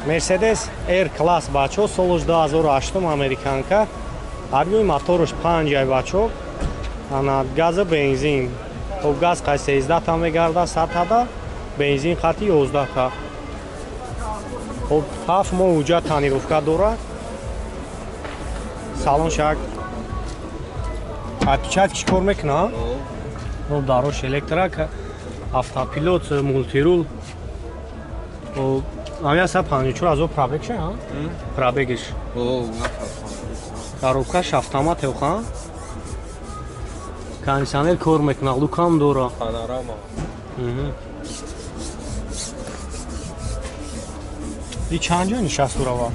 Mercedes R-Class бачо солуш 2008 американка. Авиои моторш 5 бачо. Ана газа бензин. То газ қай 13 та мегарда 100 та бензин хати 11 та. Хоб 7 моҳ уҷа танировка дорад. Салон шак. Отпечатки чикор мекунад? Ну дарош электрак, автопилот, мультирул. О, авиа 154 азо пробег ша, а? Пробегиш. О, коробкаш автомат ха? Кондиционер кор мекунад, лукам дора. панорама. И чанд ҷо нишасту рава?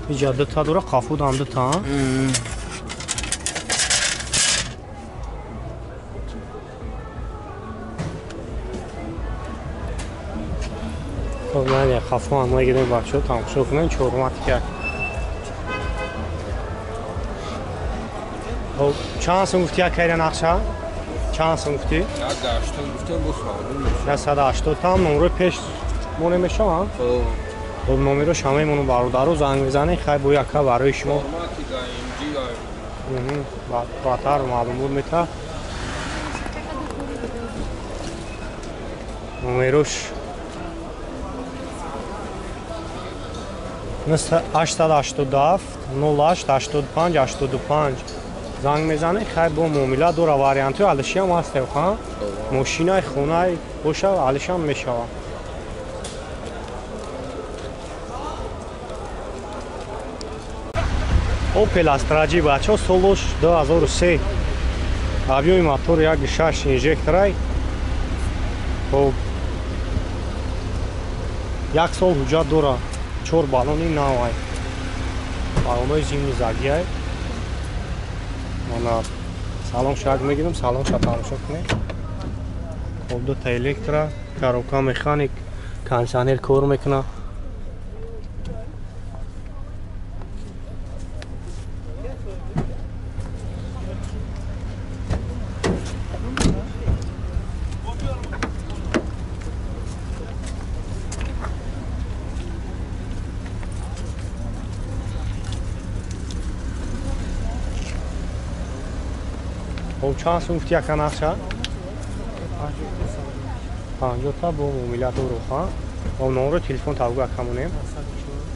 Иҷа дута дора, қафудам дута. Нали қафуан мегирем бачо тамошо кунем чорматика. Хоб чанд сум гуфти якайра нақша? Чанд сум гуфти? 180 там номеро пеш моне мешава? Хоб номеро шамаимону бародару занг мезанем хай бо яка барои шумо. Баъдтар маълум буд мета. Номерош 887 08 85 85 занг мезанем хай бо муомила дора вариантҳои алишиам ҳастем ха мошинаи хонаи боша алишам мешава. Opel Astra бачо солош 2003 авиои мотор 1.6 инжекторай. Хоб 1 сол ҳуҷҷат дора 4 баллони навай. Баллонои зимни загиай. Мана салон шак мегирем, салон ша тамошо кунем. Хоб дута электро, коробка механик, кондиционер кор мекунад. Чанд сум гуфти яка нақша? 50 та бо муомила дору. Бо номеро телефон тавгӯ акамонем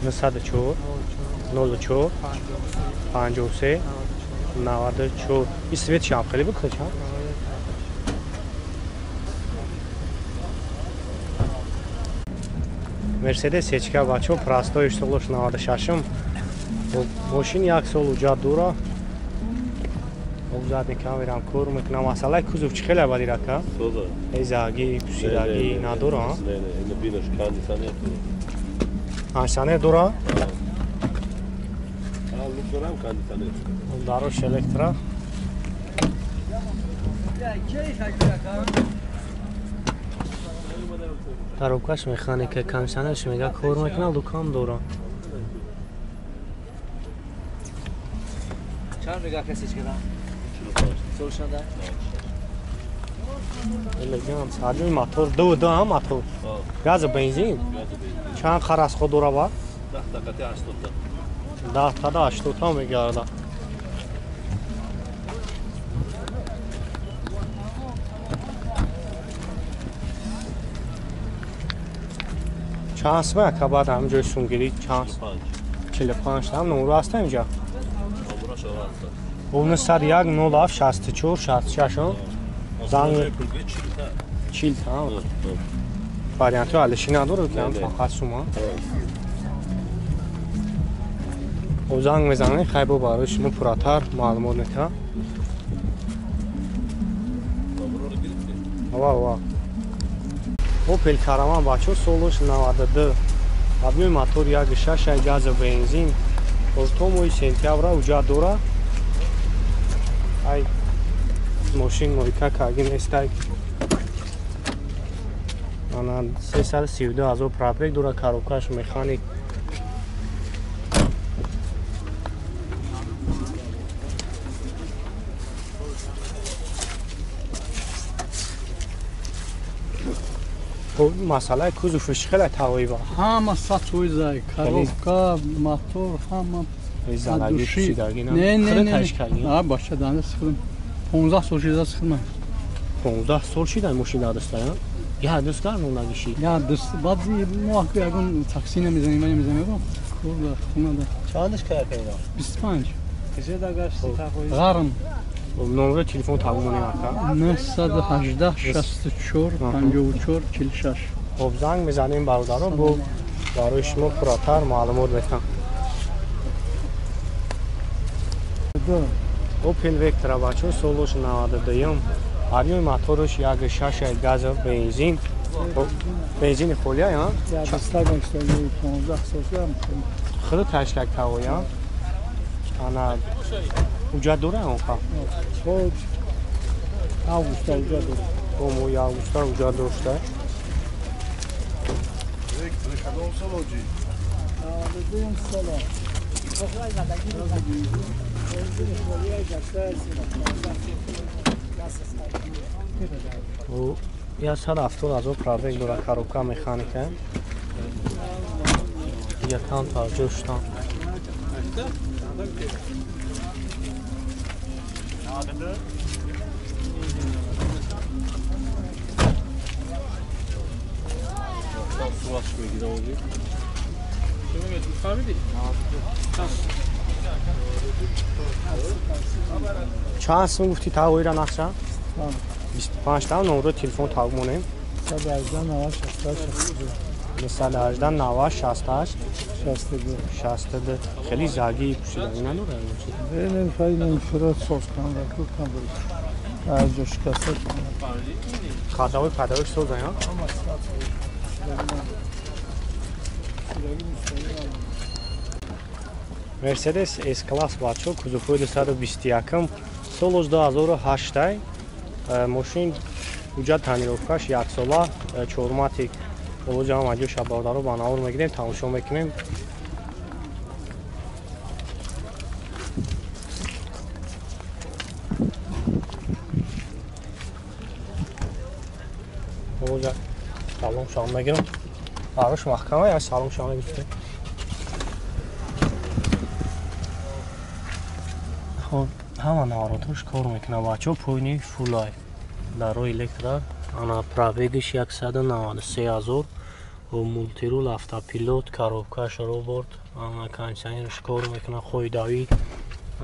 94 04 53 94. И свет шам хеле бикӯч. Mercedes сечка бачо простои солош 96. Мошин 1 сол уҷат дора. Обзад камерам кор мекунам. Масъалаи кузов чӣ хеле бадир ака? Соза. Эзаги, пусидаги надора? Не, ина бинаш кондиционер. Кондиционер дора? Лукорам кондиционер. Дарош электро. Коробкаш механика, кондиционерш мега кор мекунад, лукам дора. چند نگاه کسی کردم؟ سولشان ده؟ Elegant. Avioи мотор ду ҳам мотор. Газ бензин. Чанд харас ход дора ба? 10 та 80 та. 10 та 80 та мегардад. Чанд сум ака баъд ҳамҷои сумгирӣ чанд? 45 та номеро ҳаста инҷа? 901 07 64 66 занг 40 та вариантҳои алиши надорад ки фақат сума. занг мезанем хай бо барои шумо пурратар маълумот мета. ва Opel Caravan бачо солош 92 авиои мотор 1.6 газ бензин. То моҳи сентябра уҷат дора. Ай мошин мойка каги нестай. Ана 332 азо пробег дора, коробкаш механик. خب مسئله کزوفش خیلی تاوی با همه سطوی زای کاروکا موتور همه زندگی چی دارگی نه کردی نه باشه دانه سخرم 15 سال شده سخرم 15 سال شده ماشین دادسته یا حدث کار نونگیشی یا دست بعضی ماه که اون تاکسی نمیزنیم میزنیم خب خونه ده چندش کار پیدا 25 کجا داشتی تاخوی غرم نمره تلفن تقومونی آکا 918 64 54 46 خب زنگ میزنیم برادران بو برای شما فراتر معلومات بتن اوپل وکتر بچه سولوش 92 آریوی موتورش یک 6 گاز بنزین بنزین خولیا یا یا دستا گشته 15 سال شدم خیلی تشکک تاوی یا انا اوجا دوره اونخا خود آگوست اوجا دور اومو یا اوستا اوجا دورشته او یا 170 از او پرابک دوره کاروکا مکانیکه یکم توجه شدن چند اسم گفتی تاوی را نقشه؟ 25 تا نمره تلفن تقومونیم 118 90 68 62 خیلی زاگی پوشیده اینا نوره این فایل انفراد سوز کنم و کل کنم برش از جوش کسر خداوی پدرش سوزه یا؟ مرسدس اس کلاس بچه کزوفوی 221 سالش 2008 ماشین اوجا تنیروفکاش یک ساله چورماتیک اوجا هم اجو شبارده رو باناور میگیریم تماشا میکنیم اوجا سلام شام میگیرم آرش محکمه یا سلام شام میگیرم خب همه نواراتوش کار میکنه بچه پوینی فولای در روی الکترار انا پرابگش 193,000 و مولتیرول автопилот коробкаш робот ана кондиционерш кор мекунад хойдавӣ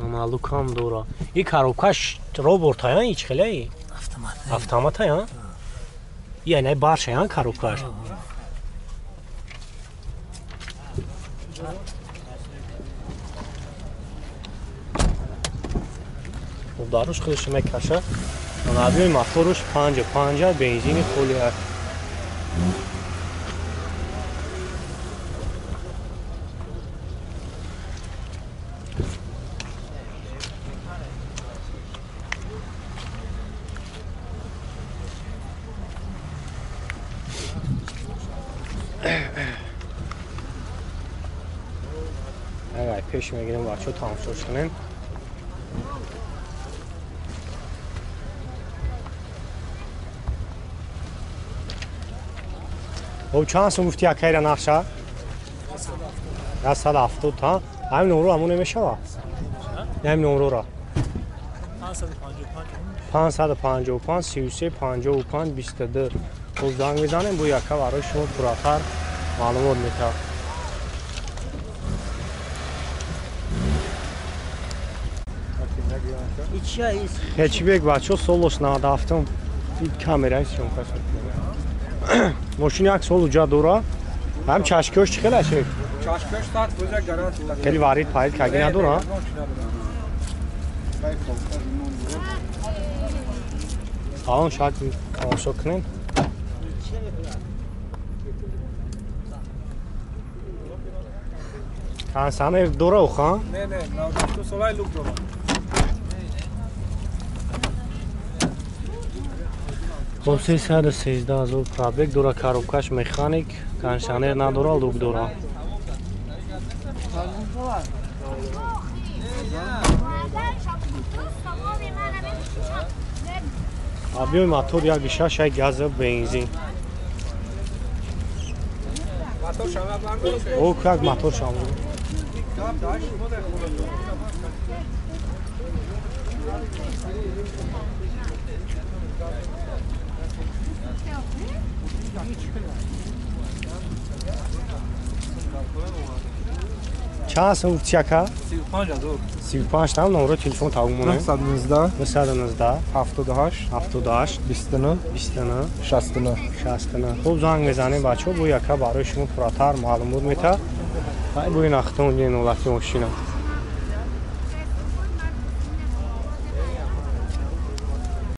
ана лукам дора и коробкаш робота я ич хеле автомата я яъне барша я коробкаш даруш худаш мекаша ана абиёи моторуш 50 бензини холия اگر پیش میگیریم بچه تماشاش کنیم او چند سو گفتی اکی را نقشه؟ 170 تا همین نمرو همون نمیشه با؟ همین نمرو را 555 33 55 22 او زنگ میزنیم بو یکه برای شما براتر معلومات میتر هیچی بیگ بچه سولوش نادافتم این کامرای شما کسید ماشین یک سال اوجا دورا هم چشکوش چی خیلی شد؟ چشکوش ساعت بوزه گرانت خیلی وارید پایید کگی ندورا؟ آن شاید تماشا کنین کنسانه دورا او خان؟ نه نه تو سوای لوک دورا خب 313,000 پرابک دورا کاروبکاش مکانیک کنسانه ندورا لوک دورا ابیوی موتور یک 6 گاز بنزین motor şamlardan O krak motor şamlı. چند سوق چکا 35 از او 35 tam numara telefon tavmunu 919 919 78 78 29 29 69 69 خوب زنگ بزنید بچه‌ها بو یکا برای شما فراتر معلومات میده. این بو این اختون یه نولتی ماشینه